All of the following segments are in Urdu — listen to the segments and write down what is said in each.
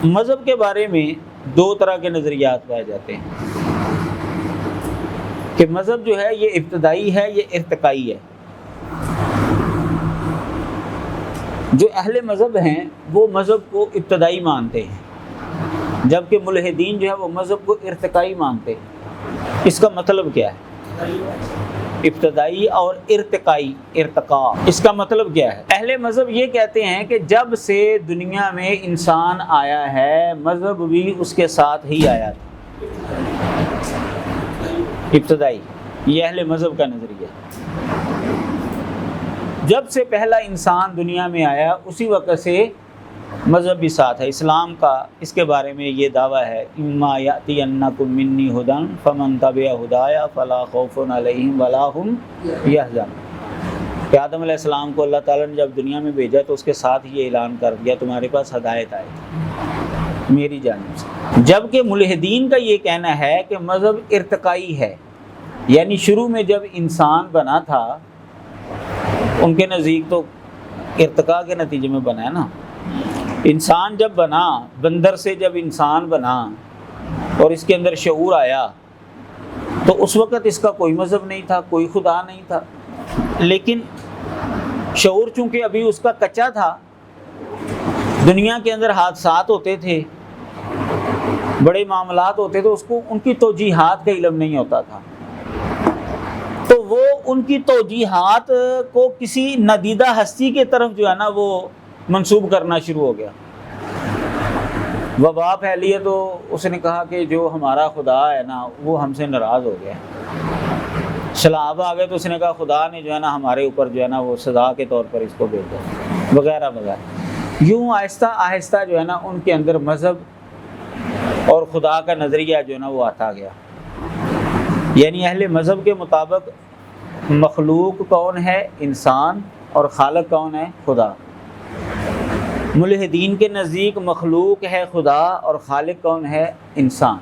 مذہب کے بارے میں دو طرح کے نظریات پائے جاتے ہیں کہ مذہب جو ہے یہ ابتدائی ہے، یہ ارتقائی ہے۔ جو اہل مذہب ہیں وہ مذہب کو ابتدائی مانتے ہیں، جبکہ ملحدین جو ہے وہ مذہب کو ارتقائی مانتے ہیں۔ اس کا مطلب کیا ہے؟ ابتدائی اور ارتقائی، ارتقاء، اس کا مطلب کیا ہے؟ اہل مذہب یہ کہتے ہیں کہ جب سے دنیا میں انسان آیا ہے مذہب بھی اس کے ساتھ ہی آیا تھا۔ ابتدائی، یہ اہل مذہب کا نظریہ ہے۔ جب سے پہلا انسان دنیا میں آیا اسی وقت سے مذہب بھی ساتھ ہے۔ اسلام کا اس کے بارے میں یہ دعویٰ ہے، اما یأتینکم منی ھدی فمن تبع ھدای فلا خوف علیہم ولا ھم یحزنون۔ کہ آدم علیہ السلام کو اللہ تعالیٰ نے جب دنیا میں بھیجا تو اس کے ساتھ یہ اعلان کر دیا تمہارے پاس ہدایت آئے گی میری جانب سے۔ جبکہ ملحدین کا یہ کہنا ہے کہ مذہب ارتقائی ہے، یعنی شروع میں جب انسان بنا تھا ان کے نزدیک تو ارتقاء کے نتیجے میں بنا ہے نا۔ انسان جب بنا، بندر سے جب انسان بنا اور اس کے اندر شعور آیا تو اس وقت اس کا کوئی مذہب نہیں تھا، کوئی خدا نہیں تھا، لیکن شعور چونکہ ابھی اس کا کچا تھا، دنیا کے اندر حادثات ہوتے تھے، بڑے معاملات ہوتے تھے، اس کو ان کی توجیحات کا علم نہیں ہوتا تھا، تو وہ ان کی توجیحات کو کسی ندیدہ ہستی کے طرف جو ہے نا وہ منسوب کرنا شروع ہو گیا۔ وبا پھیلی ہے تو اس نے کہا کہ جو ہمارا خدا ہے نا وہ ہم سے ناراض ہو گیا۔ سیلاب آ گئے تو اس نے کہا خدا نے جو ہے نا ہمارے اوپر جو ہے نا وہ سزا کے طور پر اس کو بھیجا، وغیرہ وغیرہ۔ یوں آہستہ آہستہ جو ہے نا ان کے اندر مذہب اور خدا کا نظریہ جو ہے نا وہ آتا گیا۔ یعنی اہل مذہب کے مطابق مخلوق کون ہے؟ انسان، اور خالق کون ہے؟ خدا۔ ملحدین کے نزدیک مخلوق ہے خدا اور خالق کون ہے؟ انسان۔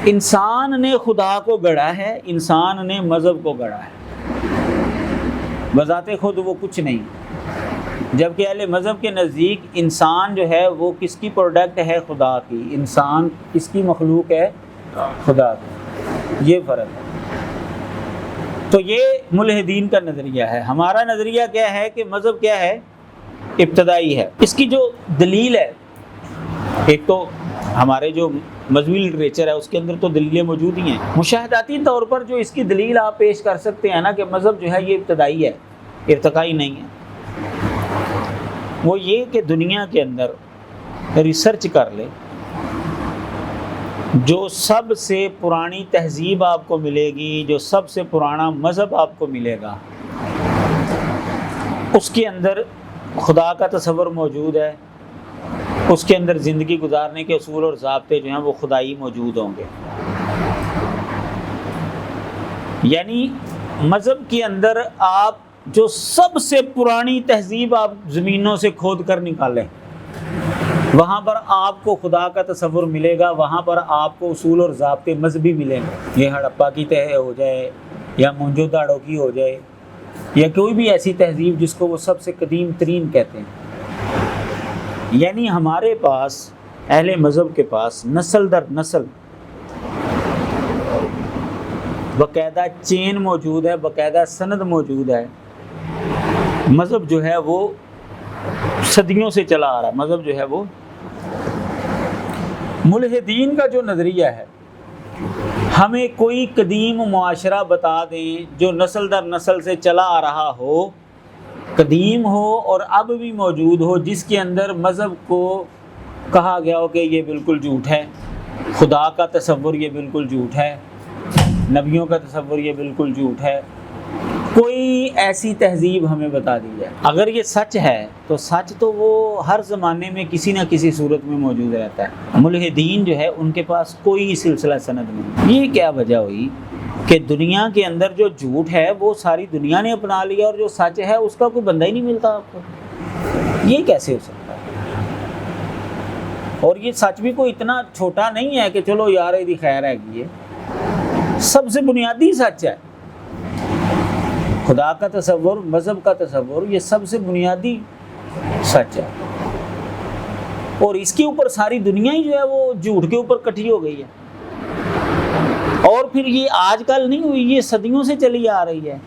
انسان نے خدا کو گڑھا ہے، انسان نے مذہب کو گڑھا ہے، بذات خود وہ کچھ نہیں۔ جبکہ اہل مذہب کے نزدیک انسان جو ہے وہ کس کی پروڈکٹ ہے؟ خدا کی۔ انسان کس کی مخلوق ہے؟ خدا کی۔ یہ فرق ہے۔ تو یہ ملحدین کا نظریہ ہے۔ ہمارا نظریہ کیا ہے کہ مذہب کیا ہے؟ ابتدائی ہے۔ اس کی جو دلیل ہے، ایک تو ہمارے جو مذہبی لٹریچر ہے اس کے اندر تو دلیلیں موجود ہی ہیں۔ مشاہداتی طور پر جو اس کی دلیل آپ پیش کر سکتے ہیں نا کہ مذہب جو ہے یہ ابتدائی ہے، ارتقائی نہیں ہے، وہ یہ کہ دنیا کے اندر ریسرچ کر لے، جو سب سے پرانی تہذیب آپ کو ملے گی، جو سب سے پرانا مذہب آپ کو ملے گا، اس کے اندر خدا کا تصور موجود ہے، اس کے اندر زندگی گزارنے کے اصول اور ضابطے جو ہیں وہ خدائی موجود ہوں گے۔ یعنی مذہب کے اندر آپ جو سب سے پرانی تہذیب آپ زمینوں سے کھود کر نکالیں، وہاں پر آپ کو خدا کا تصور ملے گا، وہاں پر آپ کو اصول اور ضابطے مذہبی ملیں گے۔ یہ ہڑپا کی تہہ ہو جائے یا مونجو داڑو کی ہو جائے یا کوئی بھی ایسی تہذیب جس کو وہ سب سے قدیم ترین کہتے ہیں۔ یعنی ہمارے پاس، اہل مذہب کے پاس نسل در نسل باقاعدہ چین موجود ہے، باقاعدہ سند موجود ہے۔ مذہب جو ہے وہ صدیوں سے چلا آ رہا ہے، مذہب جو ہے وہ۔ ملحدین کا جو نظریہ ہے، ہمیں کوئی قدیم معاشرہ بتا دیں جو نسل در نسل سے چلا آ رہا ہو، قدیم ہو اور اب بھی موجود ہو، جس کے اندر مذہب کو کہا گیا ہو کہ یہ بالکل جھوٹ ہے، خدا کا تصور یہ بالکل جھوٹ ہے، نبیوں کا تصور یہ بالکل جھوٹ ہے، کوئی ایسی تہذیب ہمیں بتا دی جائے۔ اگر یہ سچ ہے تو سچ تو وہ ہر زمانے میں کسی نہ کسی صورت میں موجود رہتا ہے۔ ملحدین جو ہے ان کے پاس کوئی سلسلہ سند نہیں۔ یہ کیا وجہ ہوئی کہ دنیا کے اندر جو جھوٹ ہے وہ ساری دنیا نے اپنا لیا اور جو سچ ہے اس کا کوئی بندہ ہی نہیں ملتا آپ کو؟ یہ کیسے ہو سکتا ہے؟ اور یہ سچ بھی کوئی اتنا چھوٹا نہیں ہے کہ چلو یار یہ خیر ہے، یہ سب سے بنیادی سچ ہے۔ خدا کا تصور، مذہب کا تصور، یہ سب سے بنیادی سچ ہے۔ اور اس کے اوپر ساری دنیا ہی جو ہے وہ جھوٹ کے اوپر کٹھی ہو گئی ہے. اور پھر یہ آج کل نہیں ہوئی، یہ صدیوں سے چلی آ رہی ہے.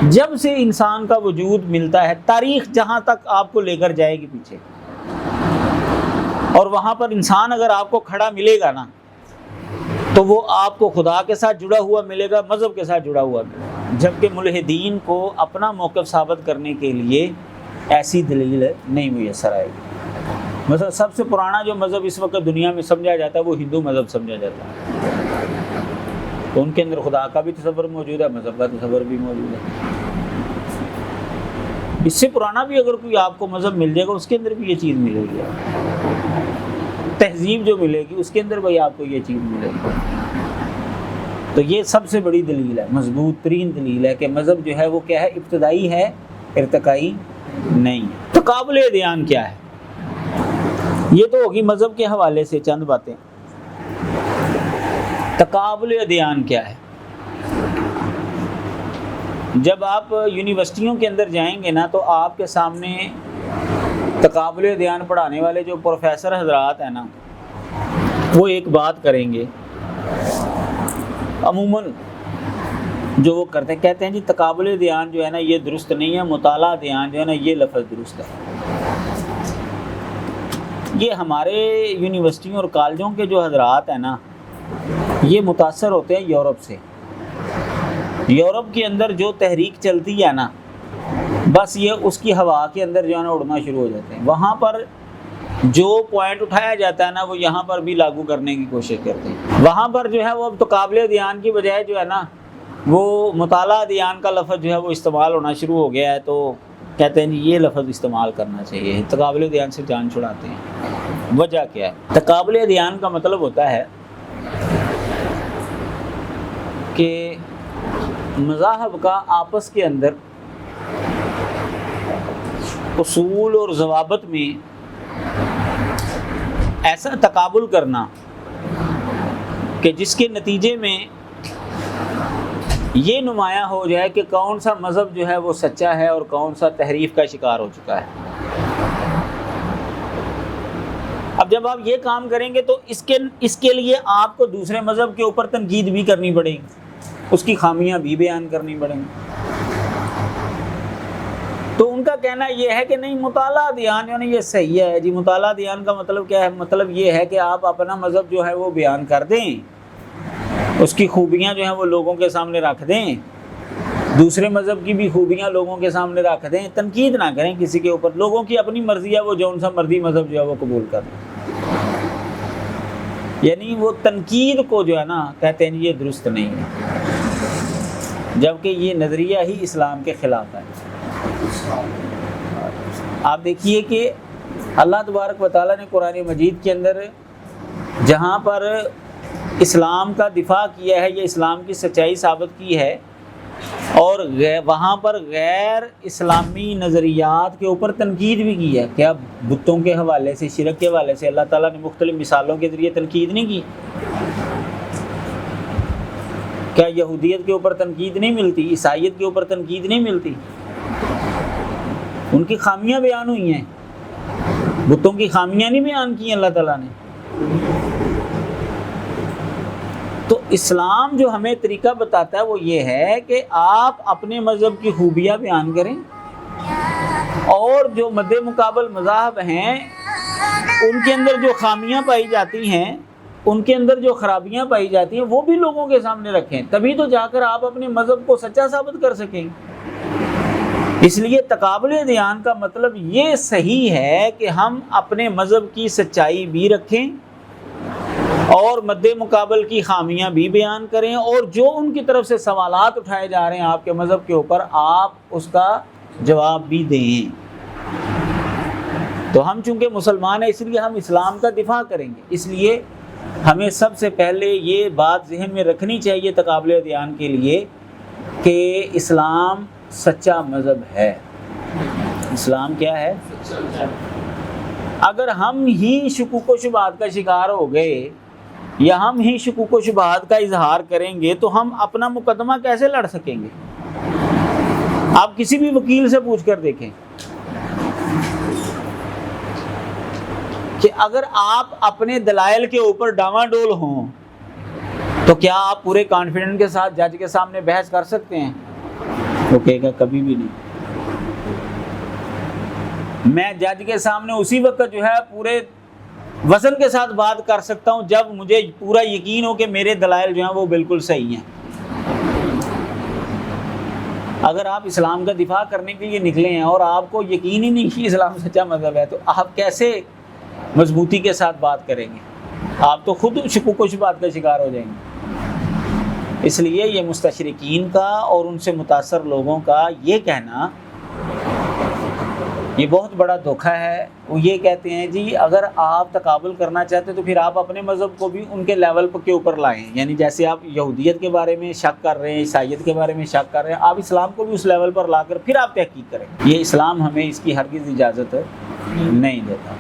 جب سے انسان کا وجود ملتا ہے، تاریخ جہاں تک آپ کو لے کر جائے گی پیچھے، اور وہاں پر انسان اگر آپ کو کھڑا ملے گا نا تو وہ آپ کو خدا کے ساتھ جڑا ہوا ملے گا، مذہب کے ساتھ جڑا ہوا ملے گا. جبکہ ملحدین کو اپنا موقف ثابت کرنے کے لیے ایسی دلیل نہیں میسر آئے گی. مثلا سب سے پرانا جو مذہب اس وقت دنیا میں سمجھا جاتا ہے وہ ہندو مذہب سمجھا جاتا ہے. تو ان کے اندر خدا کا بھی تصور موجود ہے، مذہب کا تصور بھی موجود ہے. اس سے پرانا بھی اگر کوئی آپ کو مذہب مل جائے گا اس کے اندر بھی یہ چیز ملے گی. تہذیب جو ملے گی اس کے اندر بھی آپ کو یہ چیز ملے گی. تو یہ سب سے بڑی دلیل ہے، مضبوط ترین دلیل ہے کہ مذہب جو ہے وہ کیا ہے، ابتدائی ہے، ارتقائی نہیں ہے. تقابل ادیان کیا ہے؟ یہ تو ہوگی مذہب کے حوالے سے چند باتیں. تقابل ادیان کیا ہے؟ جب آپ یونیورسٹیوں کے اندر جائیں گے نا تو آپ کے سامنے تقابل ادیان پڑھانے والے جو پروفیسر حضرات ہیں نا وہ ایک بات کریں گے. عموماً جو وہ کرتے ہیں، کہتے ہیں جی تقابل ادیان جو ہے نا یہ درست نہیں ہے، مطالعہ ادیان جو ہے نا یہ لفظ درست ہے. یہ ہمارے یونیورسٹیوں اور کالجوں کے جو حضرات ہیں نا یہ متاثر ہوتے ہیں یورپ سے. یورپ کے اندر جو تحریک چلتی ہے نا بس یہ اس کی ہوا کے اندر جو ہے نا اڑنا شروع ہو جاتے ہیں. وہاں پر جو پوائنٹ اٹھایا جاتا ہے نا وہ یہاں پر بھی لاگو کرنے کی کوشش کرتے ہیں. وہاں پر جو ہے وہ تقابل ادیان کی بجائے جو ہے نا وہ مطالعہ ادیان کا لفظ جو ہے وہ استعمال ہونا شروع ہو گیا ہے. تو کہتے ہیں جی یہ لفظ استعمال کرنا چاہیے. تقابل ادیان سے جان چھڑاتے ہیں. وجہ کیا ہے؟ تقابل ادیان کا مطلب ہوتا ہے کہ مذاہب کا آپس کے اندر اصول اور ضوابط میں ایسا تقابل کرنا کہ جس کے نتیجے میں یہ نمایاں ہو جائے کہ کون سا مذہب جو ہے وہ سچا ہے اور کون سا تحریف کا شکار ہو چکا ہے. اب جب آپ یہ کام کریں گے تو اس کے لیے آپ کو دوسرے مذہب کے اوپر تنقید بھی کرنی پڑے گی، اس کی خامیاں بھی بیان کرنی پڑیں گی. تو ان کا کہنا یہ ہے کہ نہیں مطالعہ ادیان یعنی یہ صحیح ہے. جی مطالعہ ادیان کا مطلب کیا ہے؟ مطلب یہ ہے کہ آپ اپنا مذہب جو ہے وہ بیان کر دیں، اس کی خوبیاں جو ہیں وہ لوگوں کے سامنے رکھ دیں، دوسرے مذہب کی بھی خوبیاں لوگوں کے سامنے رکھ دیں، تنقید نہ کریں کسی کے اوپر. لوگوں کی اپنی مرضی ہے، وہ جون سا مرضی مذہب جو ہے وہ قبول کر لیں. یعنی وہ تنقید کو جو ہے نا کہتے ہیں یہ درست نہیں ہے، جبکہ یہ نظریہ ہی اسلام کے خلاف ہے. آپ دیکھیے کہ اللہ تبارک و تعالیٰ نے قرآن مجید کے اندر جہاں پر اسلام کا دفاع کیا ہے، یہ اسلام کی سچائی ثابت کی ہے، اور وہاں پر غیر اسلامی نظریات کے اوپر تنقید بھی کی ہے. کیا بتوں کے حوالے سے، شرک کے حوالے سے اللہ تعالیٰ نے مختلف مثالوں کے ذریعے تنقید نہیں کی؟ کیا یہودیت کے اوپر تنقید نہیں ملتی؟ عیسائیت کے اوپر تنقید نہیں ملتی؟ ان کی خامیاں بیان ہوئی ہیں، بتوں کی خامیاں نہیں بیان کی اللہ تعالیٰ نے. تو اسلام جو ہمیں طریقہ بتاتا ہے وہ یہ ہے کہ آپ اپنے مذہب کی خوبیاں بیان کریں، اور جو مد مقابل مذاہب ہیں ان کے اندر جو خامیاں پائی جاتی ہیں، ان کے اندر جو خرابیاں پائی جاتی ہیں وہ بھی لوگوں کے سامنے رکھیں. تبھی تو جا کر آپ اپنے مذہب کو سچا ثابت کر سکیں. اس لیے تقابل ادیان کا مطلب یہ صحیح ہے کہ ہم اپنے مذہب کی سچائی بھی رکھیں اور مد مقابل کی خامیاں بھی بیان کریں، اور جو ان کی طرف سے سوالات اٹھائے جا رہے ہیں آپ کے مذہب کے اوپر آپ اس کا جواب بھی دیں. تو ہم چونکہ مسلمان ہیں اس لیے ہم اسلام کا دفاع کریں گے. اس لیے ہمیں سب سے پہلے یہ بات ذہن میں رکھنی چاہیے تقابل ادیان کے لیے کہ اسلام سچا مذہب ہے. اسلام کیا ہے؟ اگر ہم ہی شکوک و شبہات کا شکار ہو گئے یا ہم ہی شکوک و شبہات کا اظہار کریں گے تو ہم اپنا مقدمہ کیسے لڑ سکیں گے؟ آپ کسی بھی وکیل سے پوچھ کر دیکھیں، کہ اگر آپ اپنے دلائل کے اوپر ڈاواڈول ہوں تو کیا آپ پورے کانفیڈنس کے ساتھ جج کے سامنے بحث کر سکتے ہیں؟ وہ کہے گا کبھی بھی نہیں۔ میں جج کے سامنے اسی وقت جو ہے پورے وزن کے ساتھ بات کر سکتا ہوں جب مجھے پورا یقین ہو کہ میرے دلائل جو ہیں وہ بالکل صحیح ہیں۔ اگر آپ اسلام کا دفاع کرنے کے لیے نکلے ہیں اور آپ کو یقین ہی نہیں کہ اسلام سچا مذہب ہے تو آپ کیسے مضبوطی کے ساتھ بات کریں گے؟ آپ تو خود شکوک و شبہات کا شکار ہو جائیں گے۔ اس لیے یہ مستشرقین کا اور ان سے متاثر لوگوں کا یہ کہنا یہ بہت بڑا دھوکہ ہے۔ وہ یہ کہتے ہیں جی اگر آپ تقابل کرنا چاہتے تو پھر آپ اپنے مذہب کو بھی ان کے لیول کے اوپر لائیں، یعنی جیسے آپ یہودیت کے بارے میں شک کر رہے ہیں، عیسائیت کے بارے میں شک کر رہے ہیں، آپ اسلام کو بھی اس لیول پر لا کر پھر آپ تحقیق کریں۔ یہ اسلام ہمیں اس کی ہرگز اجازت نہیں دیتا۔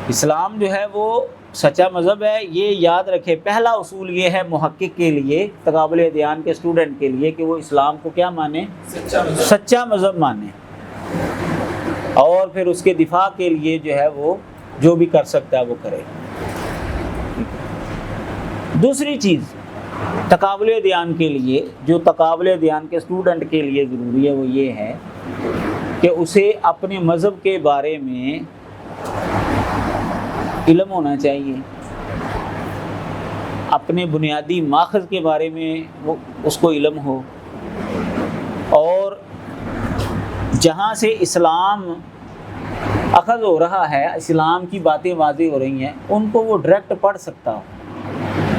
اسلام جو ہے وہ سچا مذہب ہے، یہ یاد رکھے۔ پہلا اصول یہ ہے محقق کے لیے، تقابل ادیان کے اسٹوڈنٹ کے لیے، کہ وہ اسلام کو کیا مانے؟ سچا مذہب مانے، اور پھر اس کے دفاع کے لیے جو ہے وہ جو بھی کر سکتا ہے وہ کرے۔ دوسری چیز تقابل ادیان کے لیے، جو تقابل ادیان کے اسٹوڈنٹ کے لیے ضروری ہے، وہ یہ ہے کہ اسے اپنے مذہب کے بارے میں علم ہونا چاہیے، اپنے بنیادی ماخذ کے بارے میں وہ اس کو علم ہو، اور جہاں سے اسلام اخذ ہو رہا ہے، اسلام کی باتیں واضح ہو رہی ہیں، ان کو وہ ڈائریکٹ پڑھ سکتا ہو،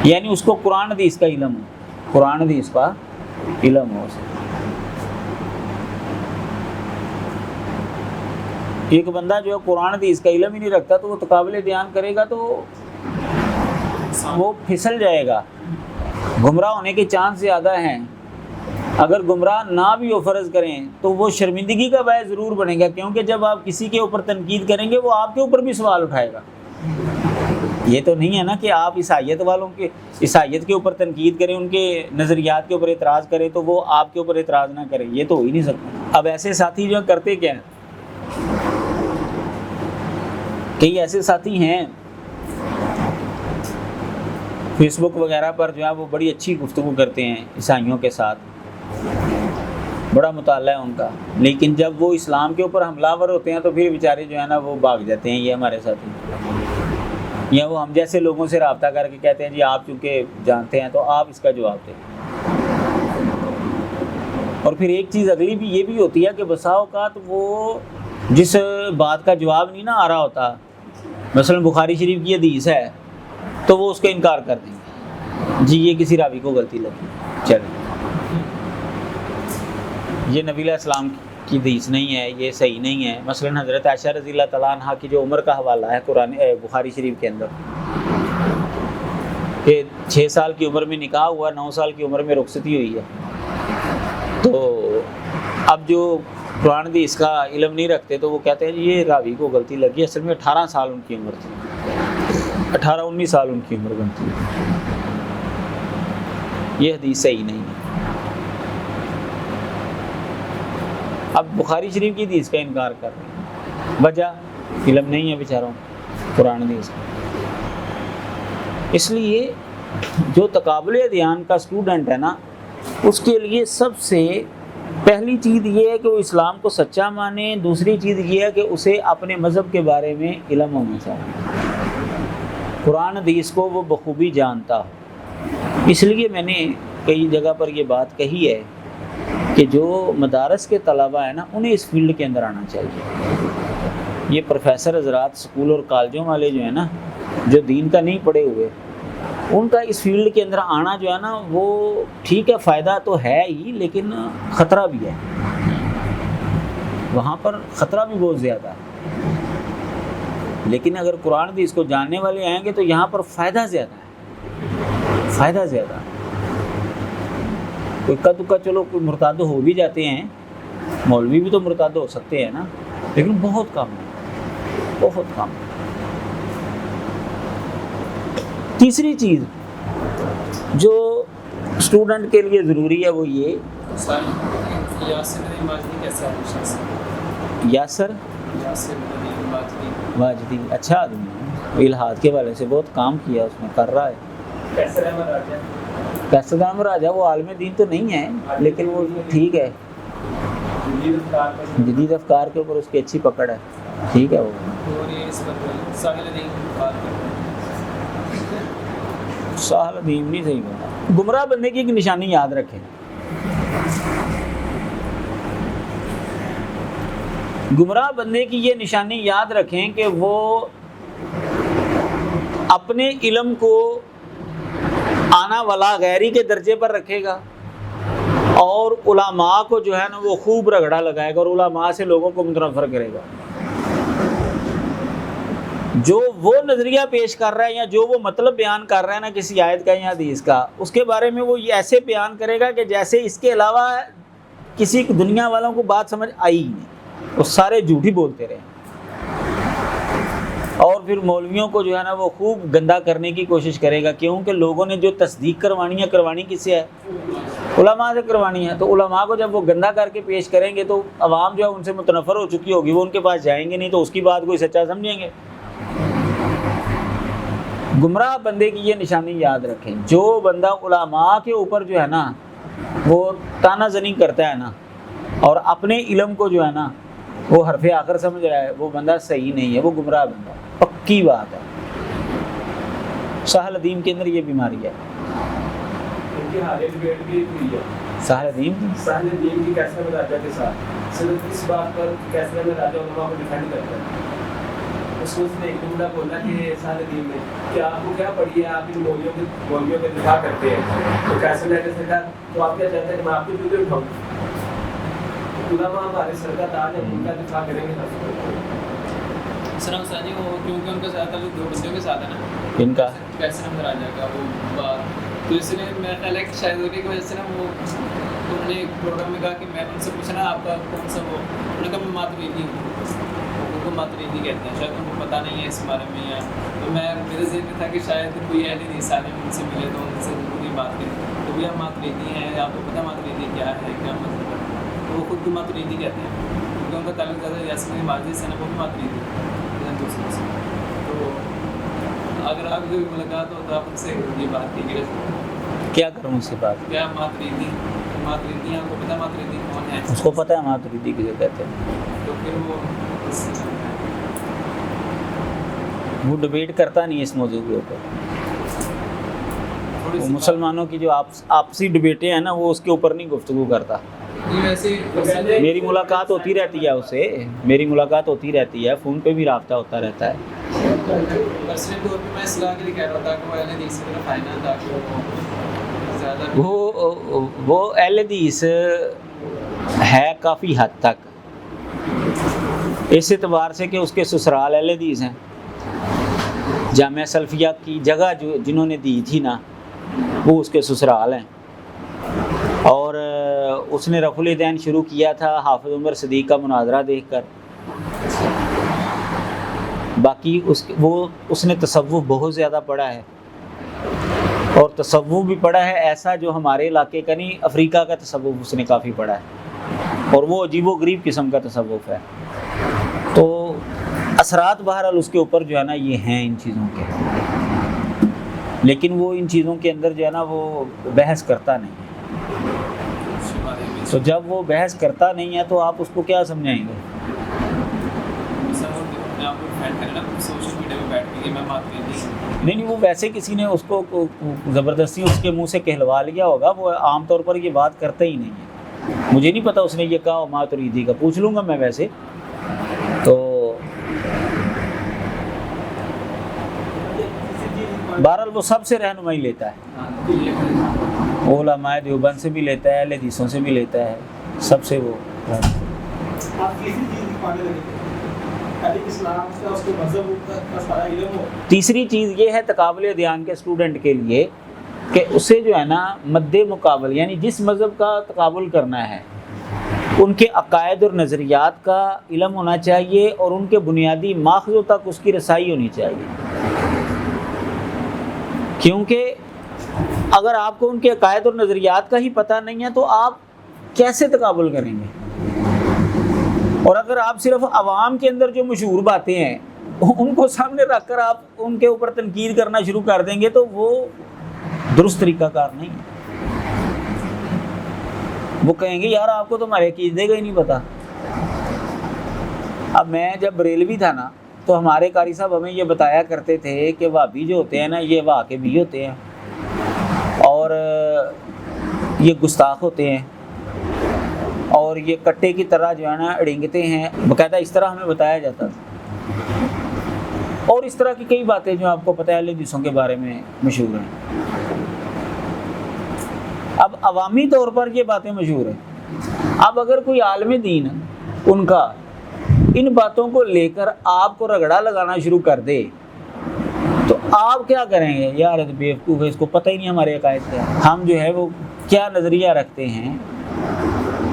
یعنی اس کو قرآن حدیث کا علم ہو، قرآن حدیث کا علم ہو۔ ایک بندہ جو ہے قرآن حدیث کا علم ہی نہیں رکھتا تو وہ تقابل ادیان کرے گا تو وہ پھسل جائے گا، گمراہ ہونے کے چانس زیادہ ہیں۔ اگر گمراہ نہ بھی ہو فرض کریں تو وہ شرمندگی کا باعث ضرور بنے گا، کیونکہ جب آپ کسی کے اوپر تنقید کریں گے وہ آپ کے اوپر بھی سوال اٹھائے گا۔ یہ تو نہیں ہے نا کہ آپ عیسائیت والوں کے عیسائیت کے اوپر تنقید کریں، ان کے نظریات کے اوپر اعتراض کریں تو وہ آپ کے اوپر اعتراض نہ کریں، یہ تو ہو ہی نہیں سکتا۔ اب ایسے ساتھی جو کرتے کیا ہیں، کئی ایسے ساتھی ہیں فیس بک وغیرہ پر جو ہے وہ بڑی اچھی گفتگو کرتے ہیں عیسائیوں کے ساتھ، بڑا مطالعہ ہے ان کا، لیکن جب وہ اسلام کے اوپر حملہ آور ہوتے ہیں تو پھر بیچارے جو ہے نا وہ بھاگ جاتے ہیں۔ یہ ہمارے ساتھی، یا وہ ہم جیسے لوگوں سے رابطہ کر کے کہتے ہیں جی آپ چونکہ جانتے ہیں تو آپ اس کا جواب دیں۔ اور پھر ایک چیز اگلی بھی یہ بھی ہوتی ہے کہ بسا اوقات وہ جس بات کا جواب نہیں نہ آ رہا ہوتا، مثلا بخاری شریف کی حدیث ہے تو وہ اس کا انکار کر دیں گے، جی یہ کسی راوی کو غلطی لگی، چلیں یہ نبی علیہ السلام کی حدیث نہیں ہے، یہ صحیح نہیں ہے۔ مثلا حضرت عائشہ رضی اللہ تعالیٰ عنہ کی جو عمر کا حوالہ ہے قرآن بخاری شریف کے اندر، کہ 6 سال کی عمر میں نکاح ہوا، 9 سال کی عمر میں رخصتی ہوئی ہے، تو اب جو قرآن حدیث کا علم نہیں رکھتے تو وہ کہتے ہیں یہ راوی کو غلطی لگی، اصل میں 18 سال ان کی عمر تھی، 18-19 سال ان کی عمر بنتی ہے، یہ حدیث صحیح نہیں ہے۔ اب بخاری شریف کی حدیث کا انکار کر رہے ہیں، وجہ علم نہیں ہے بیچاروں قرآن حدیث کا۔ اس لیے جو تقابل ادیان کا اسٹوڈنٹ ہے نا، اس کے لیے سب سے پہلی چیز یہ ہے کہ وہ اسلام کو سچا مانے، دوسری چیز یہ ہے کہ اسے اپنے مذہب کے بارے میں علم ہونا چاہیے، قرآن حدیث کو وہ بخوبی جانتا ہو۔ اس لیے میں نے کئی جگہ پر یہ بات کہی ہے کہ جو مدارس کے طلبہ ہیں نا انہیں اس فیلڈ کے اندر آنا چاہیے۔ یہ پروفیسر حضرات اسکول اور کالجوں والے جو ہیں نا، جو دین کا نہیں پڑھے ہوئے، ان کا اس فیلڈ کے اندر آنا جو ہے نا وہ ٹھیک ہے، فائدہ تو ہے ہی لیکن خطرہ بھی ہے، وہاں پر خطرہ بھی بہت زیادہ ہے۔ لیکن اگر قرآن حدیث کو جاننے والے آئیں گے تو یہاں پر فائدہ زیادہ ہے، فائدہ زیادہ ہے۔ کوئی کا دکا چلو کوئی مرتد ہو بھی جاتے ہیں، مولوی بھی تو مرتد ہو سکتے ہیں نا، لیکن بہت کم ہے، بہت کم۔ تیسری چیز جو اسٹوڈنٹ کے لیے ضروری ہے وہ یہ، یاسر واجدی اچھا آدمی ہے، الہاد کے والے سے بہت کام کیا اس نے، کر رہا ہے۔ قیصر احمد راجہ، قیصر احمد راجہ وہ عالم دین تو نہیں ہے لیکن وہ ٹھیک ہے، جدید افکار پر، جدید افکار کے اوپر اس کی اچھی پکڑ ہے، ٹھیک ہے وہ۔ اور یہ اس پر ساحل ندیم بات کرتے ہیں۔ ساحل ندیم نہیں صحیح بنا۔ گمراہ بننے کی ایک نشانی یاد رکھیں، گمراہ بننے کی یہ نشانی یاد رکھیں کہ وہ اپنے علم کو آنا ولا غیری کے درجے پر رکھے گا اور علماء کو جو ہے نا وہ خوب رگڑا لگائے گا اور علماء سے لوگوں کو متنفر کرے گا۔ جو وہ نظریہ پیش کر رہا ہے یا جو وہ مطلب بیان کر رہا ہے نا کسی آیت کا یا حدیث کا، اس کے بارے میں وہ یہ ایسے بیان کرے گا کہ جیسے اس کے علاوہ کسی دنیا والوں کو بات سمجھ آئی ہی نہیں، وہ سارے جھوٹی بولتے رہے۔ اور پھر مولویوں کو جو ہے نا وہ خوب گندا کرنے کی کوشش کرے گا، کیونکہ لوگوں نے جو تصدیق کروانی ہے، کروانی کس سے ہے؟ علماء سے کروانی ہے۔ تو علماء کو جب وہ گندا کر کے پیش کریں گے تو عوام جو ہے ان سے متنفر ہو چکی ہوگی، وہ ان کے پاس جائیں گے نہیں، تو اس کی بات کوئی سچا سمجھیں گے۔ گمراہ بندے کی یہ نشانی یاد رکھیں، جو بندہ علماء کے اوپر جو ہے نا وہ تانا زنی کرتا ہے نا اور اپنے علم کو جو ہے نا وہ حرف آخر سمجھ رہا ہے، وہ بندہ صحیح نہیں ہے، وہ گمراہ بندہ، پکی بات ہے۔ ساحل ندیم کے اندر یہ بیماری ہے۔ ان کی حالیہ ڈیبیٹ بھی ہوئی ہے ساحل ندیم ساحل ندیم کی قیصر احمد راجہ کے ساتھ، صرف اس بات پر قیصر احمد راجہ علماء کو ڈیفینڈ کرتا ہے۔ اس نے ایک جملہ بولا کہ ساحل ندیم نے کہ آپ کو کیا پڑی ہے، آپ ان مولویوں کے دفاع کرتے ہیں، تو قیصر نے کہا تو آپ کیا چاہتے ہیں کہ میں آپ کی جوتے اٹھاؤں؟ علماء ہمارے سر کا تاج ہے، ان کا دفاع کریں گے۔ سلام ساجی، وہ کیونکہ ان کا زیادہ تعلق دو بندیوں کے ساتھ ہے نا، ان کا قیصر احمد راجہ کا وہ بات، تو اس نے میرا خیال ہے کہ شاید ہوگی کی وجہ سے نا وہ انہوں نے ایک پروگرام میں کہا کہ میں ان سے پوچھنا آپ کا کون سا وہ، انہوں نے کہا میں ماتریدی ہوں، ان کو ماتریدی کہتے ہیں، شاید ان کو پتہ نہیں ہے اس بارے میں، یا تو میں میرے ذہن میں تھا کہ شاید کوئی اہل حدیث عالم ان سے ملے تو ان سے ضروری بات کریں، تو بھی آپ ماتریدی ہیں، آپ کو پتہ ماتریدی کیا ہے، کیا مطلب ہے؟ تو وہ خود کو ماتریدی کہتے ہیں، کیونکہ ان کا تعلق زیادہ ریاست میں ماضی سے نا وہ بھی ماتریدی دوسرے سے۔ تو اگر آپ کی ملاقات ہو تو آپ ان سے یہ بات کیجیے، کیا کروں اس سے بات؟ کیا ماتریدی آپ کو پتہ ماتریدی کون ہے؟ اس کو پتہ ہے ماتریدی کسے کہتے ہیں، تو پھر وہ ڈبیٹ کرتا نہیں اس موضوع کے اوپر۔ وہ مسلمانوں کی جو آپسی ڈبیٹیں ہیں نا وہ اس کے اوپر نہیں گفتگو کرتا۔ میری ملاقات ہوتی رہتی ہے اس سے، میری ملاقات ہوتی رہتی ہے، فون پہ بھی رابطہ ہوتا رہتا ہے۔ پرسنل طور پہ میں اصلاح کے لیے کہہ رہا تھا کہ وہ اہل حدیث سے میرا فائدہ تھا کہ وہ اہل حدیث ہے کافی حد تک، اس اعتبار سے کہ اس کے سسرال اہل حدیث ہیں۔ جامعہ سلفیہ کی جگہ جو جنہوں نے دی تھی نا وہ اس کے سسرال ہیں، اور اس نے رفع الیدین شروع کیا تھا حافظ عمر صدیق کا مناظرہ دیکھ کر۔ باقی اس نے تصوف بہت زیادہ پڑھا ہے، اور تصوف بھی پڑھا ہے ایسا جو ہمارے علاقے کا نہیں، افریقہ کا تصوف اس نے کافی پڑھا ہے، اور وہ عجیب و غریب قسم کا تصوف ہے۔ تو اثرات بہرحال اس کے اوپر جو ہے نا یہ ہیں ان چیزوں کے، لیکن وہ ان چیزوں کے اندر جو ہے نا وہ بحث کرتا نہیں ہے۔ تو جب وہ بحث کرتا نہیں ہے تو آپ اس کو کیا سمجھائیں گے؟ نہیں وہ ویسے کسی نے اس کو زبردستی اس کے منہ سے کہلوا لیا ہوگا، وہ عام طور پر یہ بات کرتا ہی نہیں ہے۔ مجھے نہیں پتا اس نے یہ کہا ماتریدی کا، پوچھ لوں گا میں ویسے تو۔ بہرحال وہ سب سے رہنمائی لیتا ہے، علماء دیوبند سے بھی لیتا ہے، اہل حدیثوں سے بھی لیتا ہے، سب سے وہ۔ تیسری چیز یہ ہے تقابل ادیان کے اسٹوڈنٹ کے لیے کہ اسے جو ہے نا مد مقابل، یعنی جس مذہب کا تقابل کرنا ہے ان کے عقائد اور نظریات کا علم ہونا چاہیے، اور ان کے بنیادی ماخذوں تک اس کی رسائی ہونی چاہیے، کیونکہ اگر آپ کو ان کے عقائد اور نظریات کا ہی پتہ نہیں ہے تو آپ کیسے تقابل کریں گے؟ اور اگر آپ صرف عوام کے اندر جو مشہور باتیں ہیں ان کو سامنے رکھ کر آپ ان کے اوپر تنقید کرنا شروع کر دیں گے تو وہ درست طریقہ کار نہیں ہے۔ وہ کہیں گے یار آپ کو تو ہمارے عقیدے کا ہی نہیں پتہ۔ اب میں جب بریلوی تھا نا تو ہمارے قاری صاحب ہمیں یہ بتایا کرتے تھے کہ وہابی جو ہوتے ہیں نا یہ واہ کے بھی ہوتے ہیں اور یہ گستاخ ہوتے ہیں اور یہ کٹے کی طرح جو ہے نا اڑینگتے ہیں، باقاعدہ اس طرح ہمیں بتایا جاتا تھا۔ اور اس طرح کی کئی باتیں جو آپ کو پتہ ہے اہل حدیثوں کے بارے میں مشہور ہیں۔ اب عوامی طور پر یہ باتیں مشہور ہیں۔ اب اگر کوئی عالم دین ان کا ان باتوں کو لے کر آپ کو رگڑا لگانا شروع کر دے تو آپ کیا کریں گے؟ یار بیوقوف ہے، اس کو پتہ ہی نہیں ہمارے عقائد کیا ہے، ہم جو ہے وہ کیا نظریہ رکھتے ہیں،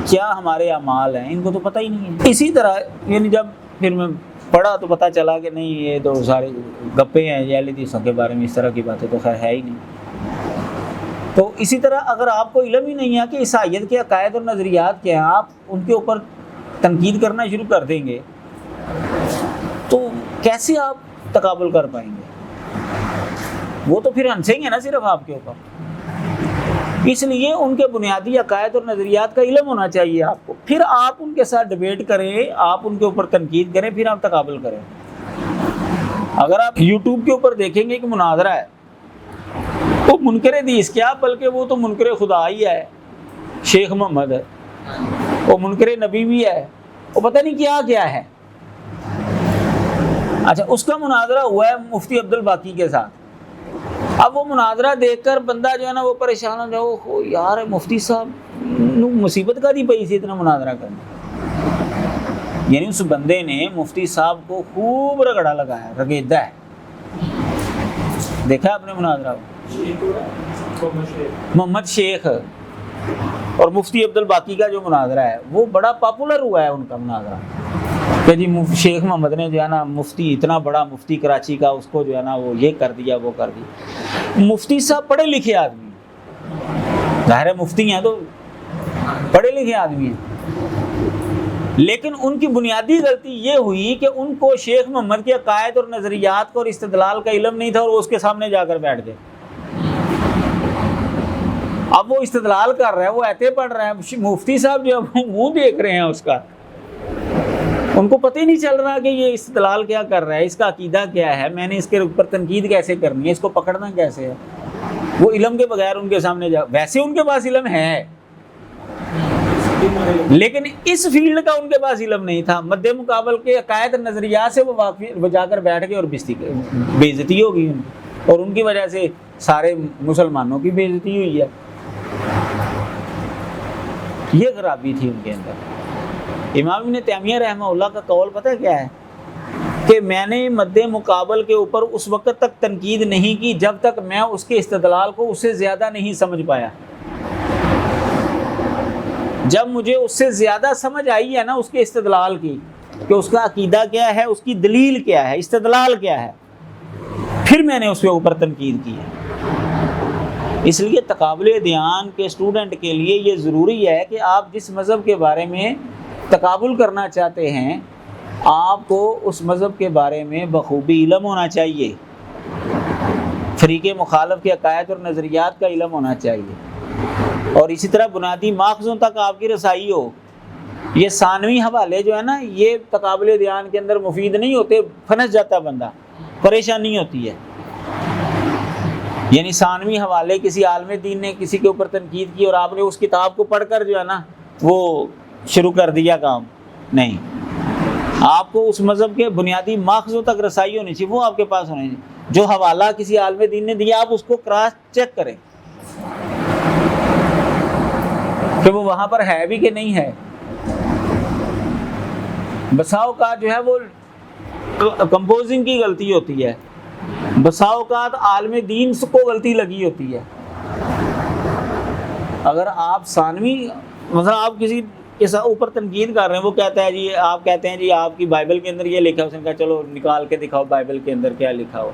کیا ہمارے اعمال ہیں، ان کو تو پتہ ہی نہیں ہے۔ اسی طرح یعنی جب پھر میں پڑھا تو پتہ چلا کہ نہیں یہ تو سارے گپے ہیں، یہ اہل حدیثوں کے بارے میں اس طرح کی باتیں تو خیر ہے ہی نہیں۔ تو اسی طرح اگر آپ کو علم ہی نہیں ہے کہ عیسائیت کے عقائد اور نظریات کیا ہیں، آپ ان کے اوپر تنقید کرنا شروع کر دیں گے تو کیسے آپ تقابل کر پائیں گے؟ وہ تو پھر ہنسیں گے نا صرف آپ کے اوپر۔ اس لیے ان کے بنیادی عقائد اور نظریات کا علم ہونا چاہیے آپ کو، پھر آپ ان کے ساتھ ڈیبیٹ کریں، آپ ان کے اوپر تنقید کریں، پھر آپ تقابل کریں۔ اگر آپ یوٹیوب کے اوپر دیکھیں گے کہ مناظرہ ہے، وہ منکر حدیث کیا بلکہ وہ تو منکر خدا ہی ہے، شیخ محمد ہے، وہ منکر نبی بھی ہے، وہ پتہ نہیں کیا کیا ہے۔ اچھا اس کا مناظرہ ہوا ہے مفتی عبد الباقی کے ساتھ۔ اب وہ مناظرہ دیکھ کر بندہ جو ہے نا وہ پریشان ہو جائے، وہ یار مفتی صاحب مصیبت کا دی پئی سی اتنا مناظرہ کرنا۔ یعنی اس بندے نے مفتی صاحب کو خوب رگڑا لگایا، رگیدہ ہے۔ دیکھا آپ نے مناظرہ محمد شیخ اور مفتی عبد الباقی کا جو مناظرہ ہے وہ بڑا پاپولر ہوا ہے ان کا مناظرہ کہ جی شیخ محمد نے جو ہے نا مفتی اتنا بڑا مفتی کراچی کا اس کو جو ہے نا وہ یہ کر دیا وہ کر دیا۔ مفتی صاحب پڑھے لکھے آدمی، ظاہر مفتی ہیں تو پڑھے لکھے آدمی ہیں، لیکن ان کی بنیادی غلطی یہ ہوئی کہ ان کو شیخ محمد کے عقائد اور نظریات کو اور استدلال کا علم نہیں تھا اور وہ اس کے سامنے جا کر بیٹھ گئے۔ اب وہ استدلال کر رہے ہیں، وہ ایتے پڑھ رہے ہیں، مفتی صاحب جو منہ دیکھ رہے ہیں اس کا، ان کو پتہ ہی نہیں چل رہا کہ یہ استدلال کیا کر رہا ہے، اس کا عقیدہ کیا ہے، میں نے اس کے اوپر تنقید کیسے کرنی ہے، اس کو پکڑنا کیسے ہے۔ وہ علم کے بغیر ان کے سامنے جا، ویسے ان کے پاس علم ہے لیکن اس فیلڈ کا ان کے پاس علم نہیں تھا۔ مد مقابل کے عقائد نظریات سے وہ جا کر بیٹھ گئے اور بےعزتی ہوگی ان کی، اور ان کی وجہ سے سارے مسلمانوں کی بےعزتی ہوئی ہے۔ یہ خرابی تھی ان کے اندر۔ امام ابن تیمیہ رحمہ اللہ کا قول پتہ کیا ہے کہ میں نے مد مقابل کے اوپر اس وقت تک تنقید نہیں کی جب تک میں اس کے استدلال کو اس سے زیادہ نہیں سمجھ پایا۔ جب مجھے اس سے زیادہ سمجھ آئی ہے نا اس کے استدلال کی کہ اس کا عقیدہ کیا ہے، اس کی دلیل کیا ہے، استدلال کیا ہے، پھر میں نے اس کے اوپر تنقید کی ہے۔ اس لیے تقابل ادیان کے اسٹوڈنٹ کے لیے یہ ضروری ہے کہ آپ جس مذہب کے بارے میں تقابل کرنا چاہتے ہیں آپ کو اس مذہب کے بارے میں بخوبی علم ہونا چاہیے، فریق مخالف کے عقائد اور نظریات کا علم ہونا چاہیے، اور اسی طرح بنیادی ماخذوں تک آپ کی رسائی ہو۔ یہ ثانوی حوالے جو ہے نا یہ تقابل ادیان کے اندر مفید نہیں ہوتے، پھنس جاتا بندہ، پریشانی ہوتی ہے۔ یعنی ثانوی حوالے کسی عالم دین نے کسی کے اوپر تنقید کی اور آپ نے اس کتاب کو پڑھ کر جو ہے نا وہ شروع کر دیا کام، نہیں، آپ کو اس مذہب کے بنیادی ماخذوں تک رسائی ہونی چاہیے، وہ آپ کے پاس ہونے چاہیے۔ جو حوالہ کسی عالم دین نے دیا آپ اس کو کراس چیک کریں کہ وہ وہاں پر ہے بھی کہ نہیں ہے۔ بسا اوقات جو ہے وہ کمپوزنگ کی غلطی ہوتی ہے، بسا اوقات عالم دین کو غلطی لگی ہوتی ہے۔ اگر آپ ثانوی مثلا آپ کسی کے اوپر تنقید کر رہے ہیں، وہ کہتا ہے جی آپ کہتے ہیں جی آپ کی بائبل کے اندر یہ لکھا ہے، اس نے کہا چلو نکال کے دکھاؤ بائبل کے اندر کیا لکھا ہو،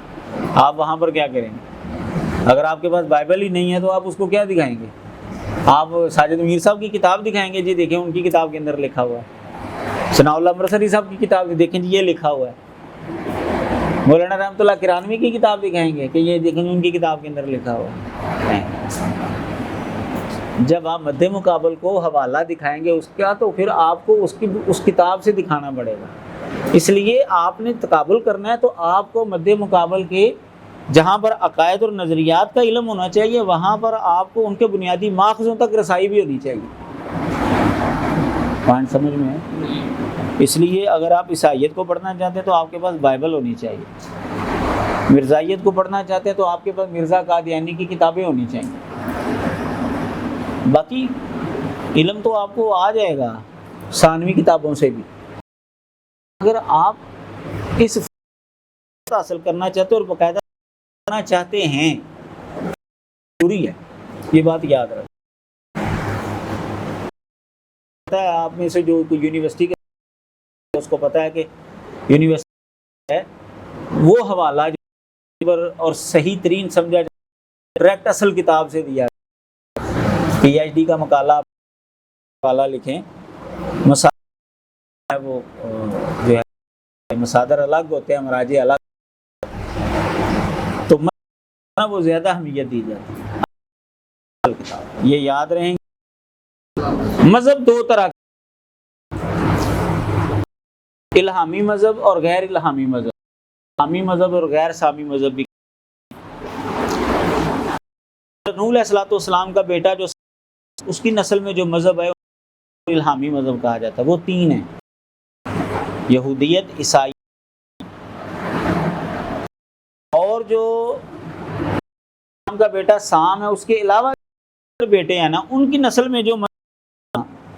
آپ وہاں پر کیا کریں گے؟ اگر آپ کے پاس بائبل ہی نہیں ہے تو آپ اس کو کیا دکھائیں گے؟ آپ ساجد میر صاحب کی کتاب دکھائیں گے، جی دیکھیں ان کی کتاب کے اندر لکھا ہوا ہے، ثناء اللہ مرسری صاحب کی کتاب دیکھیں جی یہ لکھا ہوا ہے۔ مولانا رحمۃ اللہ کرانوی کی کتاب دکھائیں گے کہ یہ دیکھیں ان کی کتاب کے اندر لکھا ہوا ہے؟ جب آپ مد مقابل کو حوالہ دکھائیں گے اس کا تو پھر آپ کو اس کتاب سے دکھانا پڑے گا. اس لیے آپ نے تقابل کرنا ہے تو آپ کو مد مقابل کے جہاں پر عقائد اور نظریات کا علم ہونا چاہیے وہاں پر آپ کو ان کے بنیادی ماخذوں تک رسائی بھی ہونی چاہیے. پوائنٹ سمجھ میں ہے؟ اس لیے اگر آپ عیسائیت کو پڑھنا چاہتے ہیں تو آپ کے پاس بائبل ہونی چاہیے. مرزائیت کو پڑھنا چاہتے ہیں تو آپ کے پاس مرزا قادیانی کی کتابیں ہونی چاہیے. باقی علم تو آپ کو آ جائے گا ثانوی کتابوں سے بھی. اگر آپ اس حاصل کرنا چاہتے اور باقاعدہ کرنا چاہتے ہیں ضروری ہے یہ بات یاد رکھیں. آپ میں سے جو یونیورسٹی کے اس کو پتہ ہے کہ یونیورسٹی ہے وہ حوالہ اور صحیح ترین سمجھا ڈائریکٹ اصل کتاب سے دیا. پی ایچ ڈی کا مقالہ لکھیں وہ جو ہے مصادر الگ ہوتے ہیں مراجع الگ تو وہ زیادہ اہمیت دی جاتی ہے. یہ یاد رہیں گے. مذہب دو طرح الہامی مذہب اور غیر الہامی مذہب. الہامی مذہب اور غیر سامی مذہب بھی. نوح علیہ السلام کا بیٹا جو اس کی نسل میں جو مذہب ہے الہامی مذہب کہا جاتا ہے. وہ تین ہیں یہودیت عیسائی اور جو کا بیٹا سام ہے اس کے علاوہ بیٹے ہیں نا ان کی نسل میں جو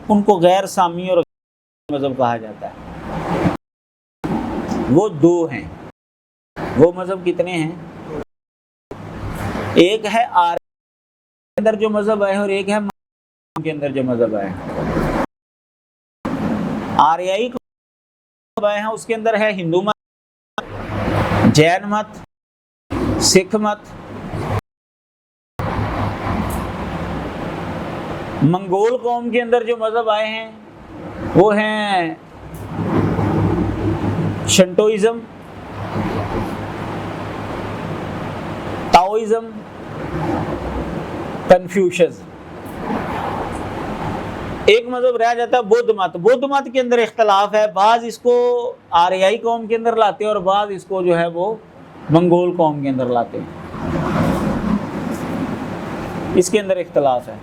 ان کو غیر سامی اور مذہب کہا جاتا ہے. وہ دو ہیں. وہ مذہب کتنے ہیں؟ ایک ہے آریائی کے اندر جو مذہب ہے اور ایک ہے کے اندر جو مذہب ہے. آریائی ہیں اس کے اندر ہے ہندو مت جین مت سکھ مت. منگول قوم کے اندر جو مذہب آئے ہیں وہ ہیں شنٹوئزم تاؤزم کنفیوشن. ایک مذہب رہ جاتا ہے بدھ مت. بدھ مت کے اندر اختلاف ہے. بعض اس کو آریائی قوم کے اندر لاتے ہیں اور بعض اس کو جو ہے وہ منگول قوم کے اندر لاتے ہیں. اس کے اندر اختلاف ہے.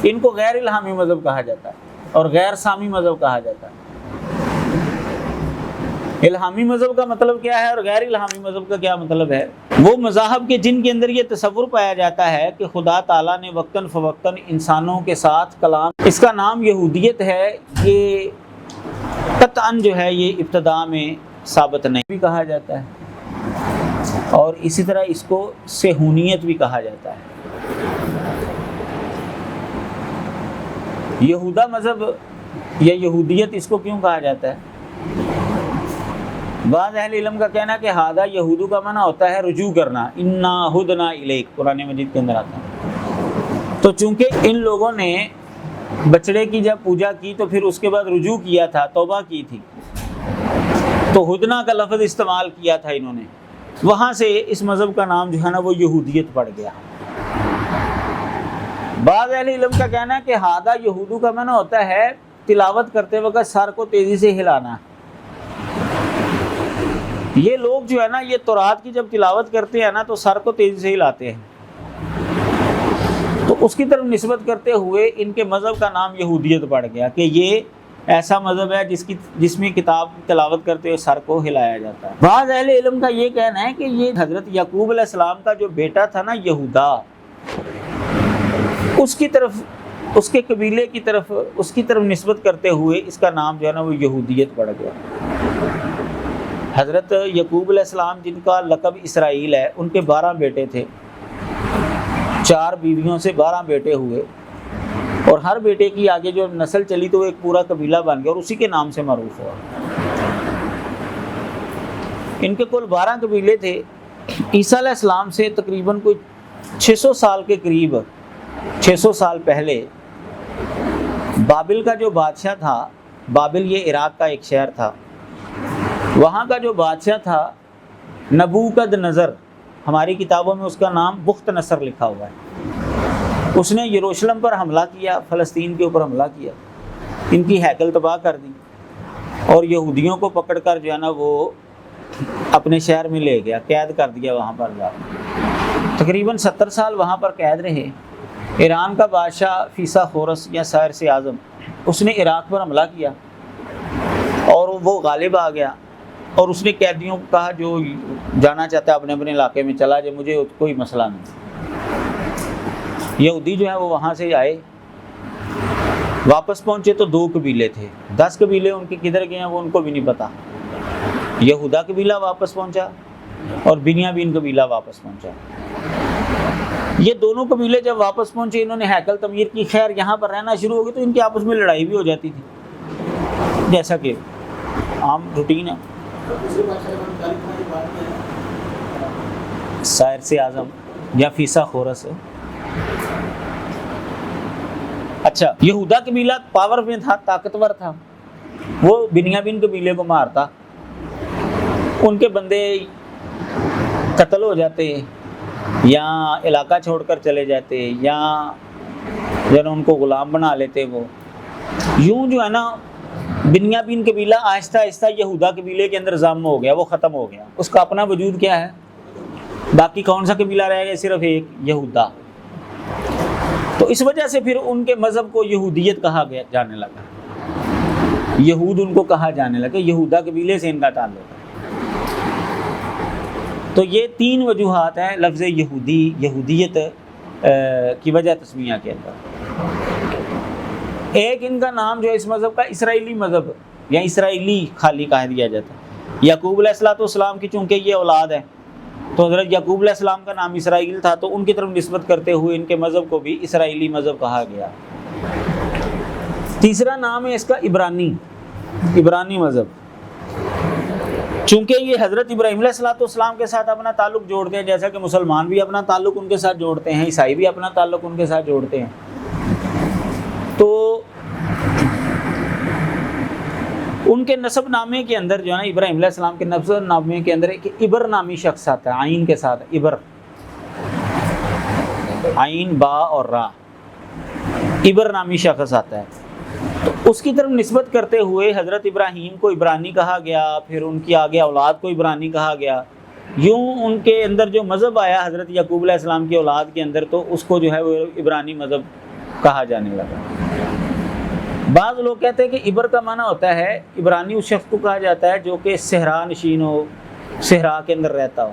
ان کو غیر الہامی مذہب کہا جاتا ہے اور غیر سامی مذہب کہا جاتا ہے. الہامی مذہب کا مطلب کیا ہے اور غیر الہامی مذہب کا کیا مطلب ہے؟ وہ مذاہب کے جن کے اندر یہ تصور پایا جاتا ہے کہ خدا تعالیٰ نے وقتاً فوقتاً انسانوں کے ساتھ کلام. اس کا نام یہودیت ہے. یہ قطعاً جو ہے یہ ابتدا میں ثابت نہیں بھی کہا جاتا ہے اور اسی طرح اس کو صہیونیت بھی کہا جاتا ہے. یہودا مذہب یا یہودیت اس کو کیوں کہا جاتا ہے؟ بعض اہل علم کا کہنا ہے کہ ہادہ یہودو کا معنی ہوتا ہے رجوع کرنا. انا ہدنا الیک قرآن مجید کے اندر آتا ہے. تو چونکہ ان لوگوں نے بچڑے کی جب پوجا کی تو پھر اس کے بعد رجوع کیا تھا توبہ کی تھی تو ہدنا کا لفظ استعمال کیا تھا انہوں نے. وہاں سے اس مذہب کا نام جو ہے نا وہ یہودیت پڑ گیا. بعض اہل علم کا کہنا ہے کہ ہادہ یہودو کا معنی ہوتا ہے تلاوت کرتے وقت سر کو تیزی سے ہلانا. یہ لوگ جو ہے نا یہ تورات کی جب تلاوت کرتے ہیں نا تو سر کو تیزی سے ہلاتے ہیں. تو اس کی طرف نسبت کرتے ہوئے ان کے مذہب کا نام یہودیت پڑ گیا کہ یہ ایسا مذہب ہے جس میں کتاب تلاوت کرتے ہوئے سر کو ہلایا جاتا ہے. بعض اہل علم کا یہ کہنا ہے کہ یہ حضرت یعقوب علیہ السلام کا جو بیٹا تھا نا یہودا اس کی طرف اس کے قبیلے کی طرف اس کی طرف نسبت کرتے ہوئے اس کا نام جو ہے نا وہ یہودیت پڑ گیا. حضرت یعقوب علیہ السلام جن کا لقب اسرائیل ہے ان کے 12 بیٹے تھے. 4 بیویوں سے 12 بیٹے ہوئے اور ہر بیٹے کی آگے جو نسل چلی تو وہ ایک پورا قبیلہ بن گیا اور اسی کے نام سے معروف ہوا. ان کے کل 12 قبیلے تھے. عیسیٰ علیہ السلام سے تقریباً کوئی 600 سال کے قریب 600 سال پہلے بابل کا جو بادشاہ تھا بابل یہ عراق کا ایک شہر تھا، وہاں کا جو بادشاہ تھا نبوکد نظر، ہماری کتابوں میں اس کا نام بخت نصر لکھا ہوا ہے، اس نے یروشلم پر حملہ کیا، فلسطین کے اوپر حملہ کیا، ان کی ہیکل تباہ کر دی اور یہودیوں کو پکڑ کر جو ہے نا وہ اپنے شہر میں لے گیا، قید کر دیا وہاں پر جا کے۔ تقریباً 70 سال وہاں پر قید رہے۔ ایران کا بادشاہ فیسا خورس یا سائرس اعظم، اس نے عراق پر حملہ کیا اور وہ غالب آ گیا، اور اس نے قیدیوں کو کہا جو جانا چاہتا ہے اپنے اپنے علاقے میں چلا جائے، مجھے کوئی مسئلہ نہیں۔ یہودی جو ہے وہ وہاں سے آئے، واپس پہنچے تو 2 قبیلے تھے، 10 قبیلے ان کے کدھر گئے ہیں وہ ان کو بھی نہیں پتہ۔ یہودا قبیلہ واپس پہنچا اور بنیامین قبیلہ واپس پہنچا۔ یہ دونوں قبیلے جب واپس پہنچے، انہوں نے ہیکل تعمیر کی، خیر یہاں پر رہنا شروع ہو گئی تو ان کی آپس میں لڑائی بھی ہو جاتی تھی، جیسا کہ عام روٹین ہے۔ سائرس اعظم یا فیسا خورس۔ اچھا، یہودا قبیلہ پاور میں تھا، طاقتور تھا، وہ بنیامین قبیلے کو مارتا، ان کے بندے قتل ہو جاتے یا علاقہ چھوڑ کر چلے جاتے یا ان کو غلام بنا لیتے۔ وہ یوں جو ہے نا بنیامین قبیلہ آہستہ آہستہ یہودا قبیلے کے اندر ضم ہو گیا، وہ ختم ہو گیا، اس کا اپنا وجود کیا ہے، باقی کون سا قبیلہ رہ گیا، صرف ایک یہودا۔ تو اس وجہ سے پھر ان کے مذہب کو یہودیت کہا گیا جانے لگا، یہود ان کو کہا جانے لگا، یہودا قبیلے سے ان کا تعلق ہے۔ تو یہ 3 وجوہات ہیں لفظ یہودیت کی وجہ تسمیہ کے اندر۔ ایک ان کا نام جو ہے اس مذہب کا اسرائیلی مذہب یا اسرائیلی خالی کہہ دیا جاتا ہے۔ یعقوب علیہ السلام کی چونکہ یہ اولاد ہے تو حضرت یعقوب علیہ السلام کا نام اسرائیل تھا، تو ان کی طرف نسبت کرتے ہوئے ان کے مذہب کو بھی اسرائیلی مذہب کہا گیا۔ تیسرا نام ہے اس کا عبرانی مذہب، چونکہ یہ حضرت ابراہیم علیہ السلام کے ساتھ اپنا تعلق جوڑتے ہیں، جیسا کہ مسلمان بھی اپنا تعلق ان کے ساتھ جوڑتے ہیں، عیسائی بھی اپنا تعلق ان کے ساتھ جوڑتے ہیں۔ تو ان کے نسب نامے کے اندر جو ہے نا ابراہیم علیہ السلام کے نسب نامے کے اندر ایک ابر نامی شخص آتا ہے، عین کے ساتھ ابر، عین با اور را، ابر نامی شخص آتا ہے۔ تو اس کی طرف نسبت کرتے ہوئے حضرت ابراہیم کو عبرانی کہا گیا، پھر ان کی آگے اولاد کو عبرانی کہا گیا، یوں ان کے اندر جو مذہب آیا حضرت یعقوب علیہ السلام کی اولاد کے اندر، تو اس کو جو ہے وہ عبرانی مذہب کہا جانے لگا۔ بعض لوگ کہتے ہیں کہ عبر کا معنی ہوتا ہے، عبرانی اس شخص کو کہا جاتا ہے جو کہ صحرا نشین ہو، صحرا کے اندر رہتا ہو،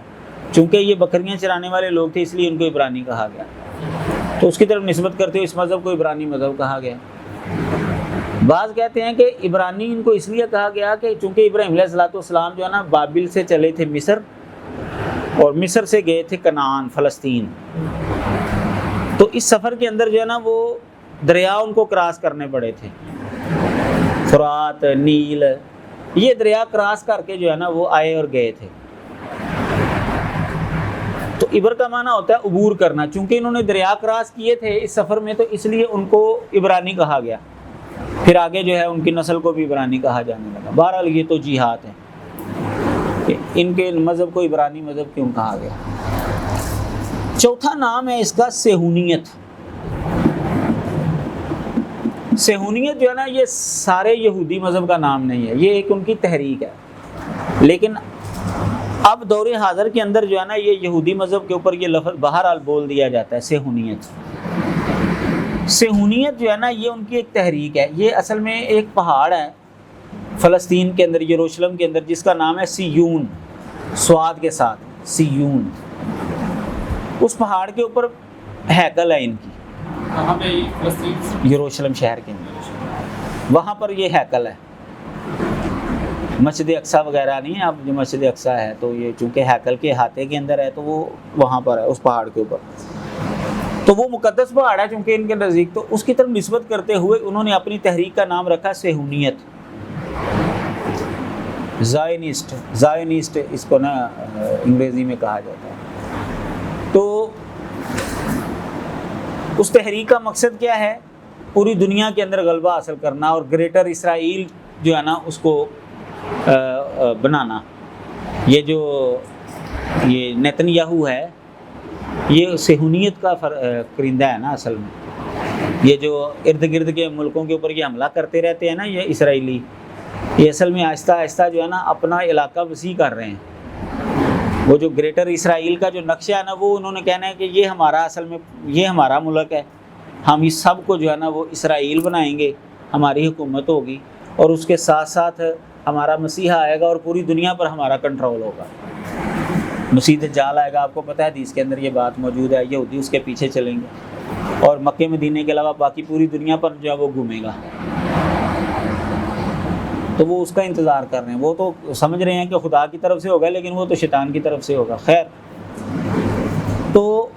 چونکہ یہ بکریاں چرانے والے لوگ تھے اس لیے ان کو عبرانی کہا گیا، تو اس کی طرف نسبت کرتے ہوئے اس مذہب کو عبرانی مذہب کہا گیا۔ بعض کہتے ہیں کہ عبرانی ان کو اس لیے کہا گیا کہ چونکہ ابراہیم علیہ السلام جو ہے نا بابل سے چلے تھے مصر، اور مصر سے گئے تھے کنعان، فلسطین، تو اس سفر کے اندر جو ہے نا وہ دریا ان کو کراس کرنے پڑے تھے، فرات، نیل، یہ دریا کراس کر کے جو ہے نا وہ آئے اور گئے تھے۔ تو عبر کا معنی ہوتا ہے عبور کرنا، چونکہ انہوں نے دریا کراس کیے تھے اس سفر میں، تو اس لیے ان کو عبرانی کہا گیا، پھر آگے جو ہے ان کی نسل کو بھی عبرانی کہا جانے لگا۔ بہرحال یہ تو جہات ہیں کہ ان کے مذہب کو عبرانی مذہب کیوں کہا گیا۔ چوتھا نام ہے اس کا سیہونیت۔ سیہونیت جو ہے نا یہ سارے یہودی مذہب کا نام نہیں ہے، یہ ایک ان کی تحریک ہے، لیکن اب دور حاضر کے اندر جو ہے نا یہ یہودی مذہب کے اوپر یہ لفظ بہرحال بول دیا جاتا ہے، سیہونیت۔ سیہونیت جو ہے نا یہ ان کی ایک تحریک ہے، یہ اصل میں ایک پہاڑ ہے فلسطین کے اندر، یروشلم کے اندر، جس کا نام ہے سیون، سواد کے ساتھ سیون۔ اس پہاڑ کے اوپر ہیکل ہے ان کی، کہاں پہ؟ فلسطین، یروشلم شہر کے اندر، وہاں پر یہ ہیکل ہے۔ مسجد اقصیٰ وغیرہ نہیں ہے، اب جو مسجد اقصیٰ ہے تو یہ چونکہ ہیکل کے احاطے کے اندر ہے تو وہ وہاں پر ہے، اس پہاڑ کے اوپر، تو وہ مقدس پہاڑ ہے چونکہ ان کے نزدیک، تو اس کی طرف نسبت کرتے ہوئے انہوں نے اپنی تحریک کا نام رکھا سیہونیت، زائنسٹ اس کو نا انگریزی میں کہا جاتا ہے۔ تو اس تحریک کا مقصد کیا ہے؟ پوری دنیا کے اندر غلبہ حاصل کرنا اور گریٹر اسرائیل جو ہے نا اس کو بنانا. یہ جو یہ نیتن یاہو ہے یہ صہیونیت کا کرندہ ہے نا اصل میں. یہ جو ارد گرد کے ملکوں کے اوپر یہ حملہ کرتے رہتے ہیں نا یہ اسرائیلی, یہ اصل میں آہستہ آہستہ جو ہے نا اپنا علاقہ وسیع کر رہے ہیں. وہ جو گریٹر اسرائیل کا جو نقشہ ہے نا وہ انہوں نے کہنا ہے کہ یہ ہمارا اصل میں یہ ہمارا ملک ہے, ہم اس سب کو جو ہے نا وہ اسرائیل بنائیں گے, ہماری حکومت ہوگی اور اس کے ساتھ ساتھ ہمارا مسیحا آئے گا اور پوری دنیا پر ہمارا کنٹرول ہوگا. مسیح دجال آئے گا, آپ کو پتہ ہے حدیث کے اندر یہ بات موجود ہے, یہودی اس کے پیچھے چلیں گے اور مکہ مدینے کے علاوہ باقی پوری دنیا پر جو ہے وہ گھومے گا. تو وہ اس کا انتظار کر رہے ہیں. وہ تو سمجھ رہے ہیں کہ خدا کی طرف سے ہوگا لیکن وہ تو شیطان کی طرف سے ہوگا. خیر, تو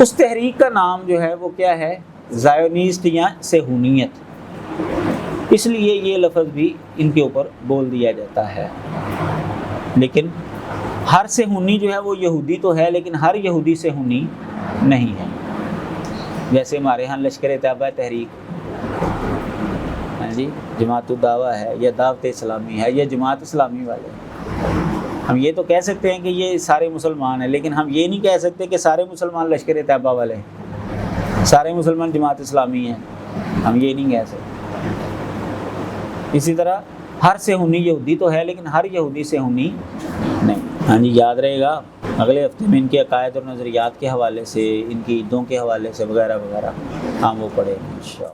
اس تحریک کا نام جو ہے وہ کیا ہے؟ زائونسٹ یا صہیونیت. اس لیے یہ لفظ بھی ان کے اوپر بول دیا جاتا ہے. لیکن ہر صہیونی جو ہے وہ یہودی تو ہے لیکن ہر یہودی صہیونی نہیں ہے. جیسے ہمارے ہاں لشکر طیبہ تحریک جی جماعت الدعوہ ہے یا دعوت اسلامی ہے یا جماعت اسلامی والے, ہم یہ تو کہہ سکتے ہیں کہ یہ سارے مسلمان ہیں لیکن ہم یہ نہیں کہہ سکتے کہ سارے مسلمان لشکر طیبہ والے ہیں, سارے مسلمان جماعت اسلامی ہیں, ہم یہ نہیں کہہ سکتے. اسی طرح ہر صہیونی یہودی تو ہے لیکن ہر یہودی صہیونی نہیں. ہاں جی, یاد رہے گا اگلے ہفتے میں ان کے عقائد اور نظریات کے حوالے سے, ان کی عیدوں کے حوالے سے وغیرہ وغیرہ ہم وہ پڑھیں گے انشاءاللہ.